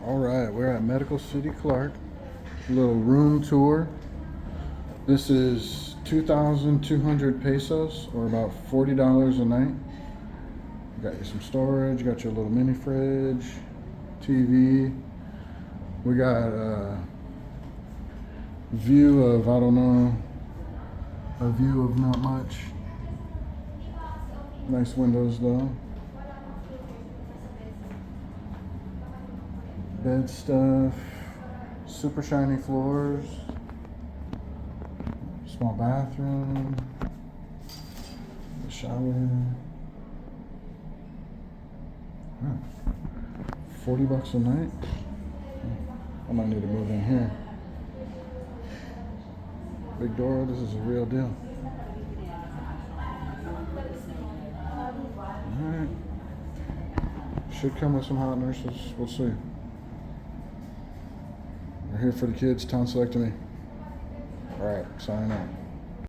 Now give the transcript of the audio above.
All right, we're at Medical City Clark. A little room tour. This is 2,200 pesos, or about $40 a night. You got you some storage, got your little mini fridge, TV. We got a view of, I don't know, a view of not much. Nice windows though. Bed stuff, super shiny floors, small bathroom, the shower. Huh. $40 a night. I might need to move in here. Big door, this is a real deal. Alright. Should come with some hot nurses, we'll see. We're here for the kids, tonsillectomy. Alright, signing out.